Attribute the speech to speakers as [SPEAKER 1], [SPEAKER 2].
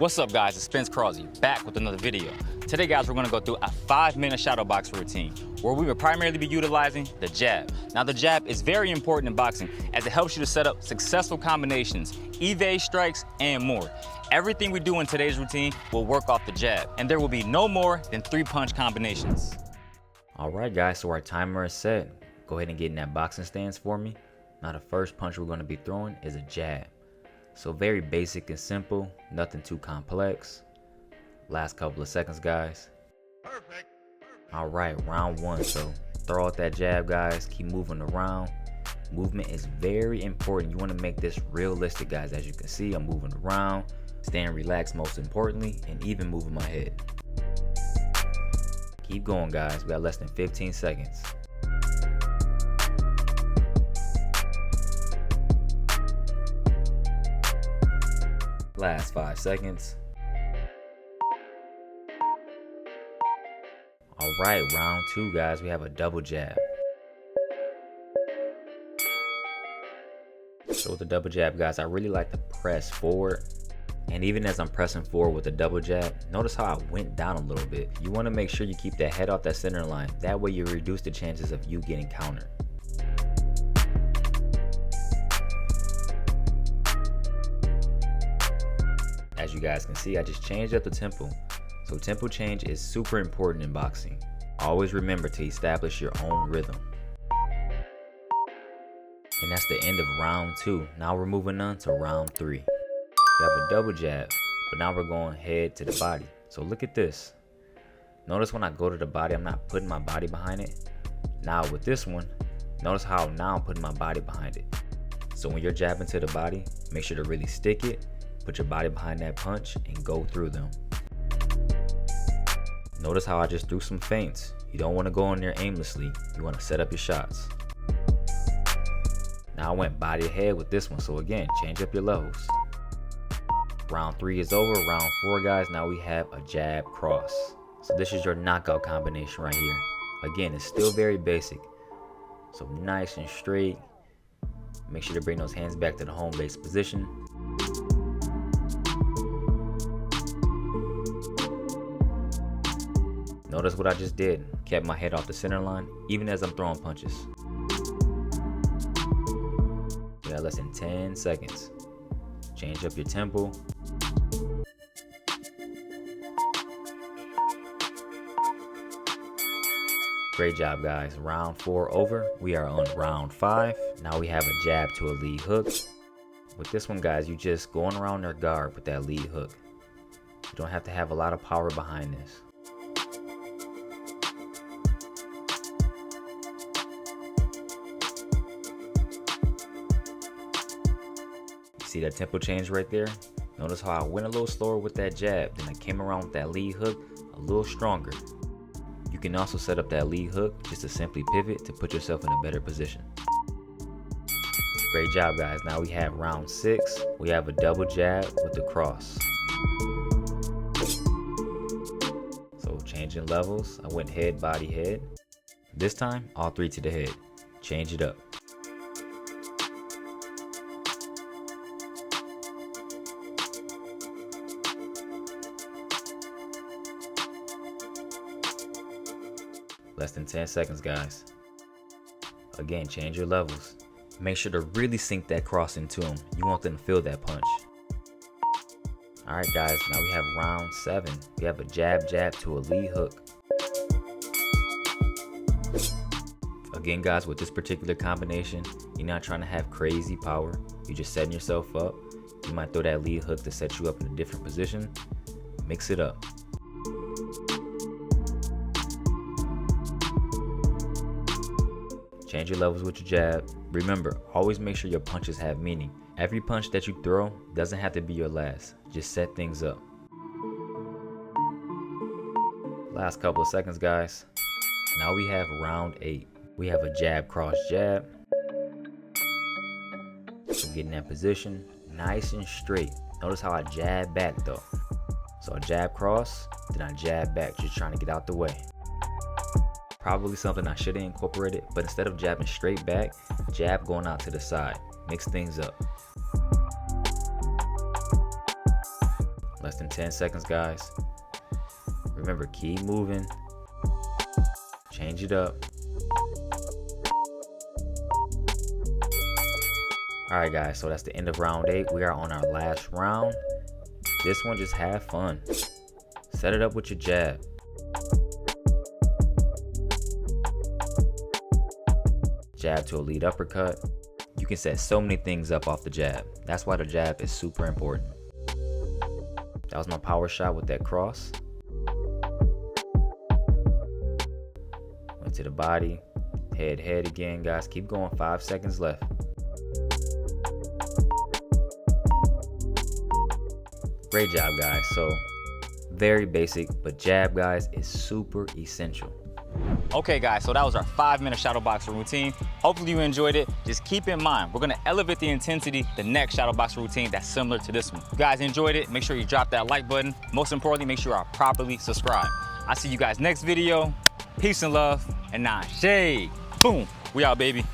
[SPEAKER 1] What's up guys, it's Spence Crosby, back with another video. Today guys, we're gonna go through a 5-minute shadow box routine where we will primarily be utilizing the jab. Now the jab is very important in boxing as it helps you to set up successful combinations, evade strikes, and more. Everything we do in today's routine will work off the jab, and there will be no more than 3-punch combinations.
[SPEAKER 2] All right guys, so our timer is set. Go ahead and get in that boxing stance for me. Now the first punch we're gonna be throwing is a jab. So very basic and simple, nothing too complex. Last couple of seconds, guys.
[SPEAKER 3] Perfect.
[SPEAKER 2] All right, round one. So throw out that jab, guys. Keep moving around. Movement is very important. You want to make this realistic, guys. As you can see, I'm moving around, staying relaxed most importantly, and even moving my head. Keep going, guys. We got less than 15 seconds. Last 5 seconds. All right, round two, guys. We have a double jab. So with the double jab, guys, I really like to press forward. And even as I'm pressing forward with the double jab, notice how I went down a little bit. You want to make sure you keep that head off that center line. That way you reduce the chances of you getting countered. As you guys can see, I just changed up the tempo. So tempo change is super important in boxing. Always remember to establish your own rhythm. And that's the end of round two. Now we're moving on to round three. We have a double jab, but now we're going head to the body. So look at this. Notice when I go to the body, I'm not putting my body behind it. Now with this one, notice how now I'm putting my body behind it. So when you're jabbing to the body, make sure to really stick it. Put your body behind that punch and go through them. Notice how I just threw some feints. You don't want to go in there aimlessly. You want to set up your shots. Now I went body to head with this one. So again, change up your levels. Round three is over. Round four, guys. Now we have a jab cross. So this is your knockout combination right here. Again, it's still very basic. So nice and straight. Make sure to bring those hands back to the home base position. Notice what I just did. Kept my head off the center line, even as I'm throwing punches. We got less than 10 seconds. Change up your tempo. Great job, guys. Round four over. We are on round five. Now we have a jab to a lead hook. With this one, guys, you just going around their guard with that lead hook. You don't have to have a lot of power behind this. See that tempo change right there? Notice how I went a little slower with that jab, then I came around with that lead hook a little stronger. You can also set up that lead hook just to simply pivot to put yourself in a better position. Great job, guys. Now we have round six. We have a double jab with the cross. So changing levels, I went head, body, head. This time, all three to the head. Change it up. Less than 10 seconds, guys. Again, change your levels. Make sure to really sink that cross into them. You want them to feel that punch. All right, guys, now we have round seven. We have a jab to a lead hook. Again, guys, with this particular combination, you're not trying to have crazy power. You're just setting yourself up. You might throw that lead hook to set you up in a different position. Mix it up. Change your levels with your jab. Remember, always make sure your punches have meaning. Every punch that you throw doesn't have to be your last. Just set things up. Last couple of seconds, guys. Now we have round eight. We have a jab, cross, jab. So get in that position, nice and straight. Notice how I jab back though. So I jab cross, then I jab back, just trying to get out the way. Probably something I should have incorporated, but instead of jabbing straight back, jab going out to the side. Mix things up. Less than 10 seconds, guys. Remember, keep moving. Change it up. All right, guys, so that's the end of round 8. We are on our last round. This one, just have fun. Set it up with your jab. Jab to a lead uppercut. You can set so many things up off the jab. That's why the jab is super important. That was my power shot with that cross. Went to the body. Head again, guys. Keep going. 5 seconds left. Great job, guys. So, very basic, but jab, guys, is super essential.
[SPEAKER 1] Okay guys, so that was our 5-minute shadow boxing routine. Hopefully you enjoyed it. Just keep in mind, we're gonna elevate the intensity the next shadow boxing routine that's similar to this one. If you guys enjoyed it, make sure you drop that like button. Most importantly, make sure you are properly subscribed. I'll see you guys next video. Peace and love, and nah shade. Boom, we out, baby.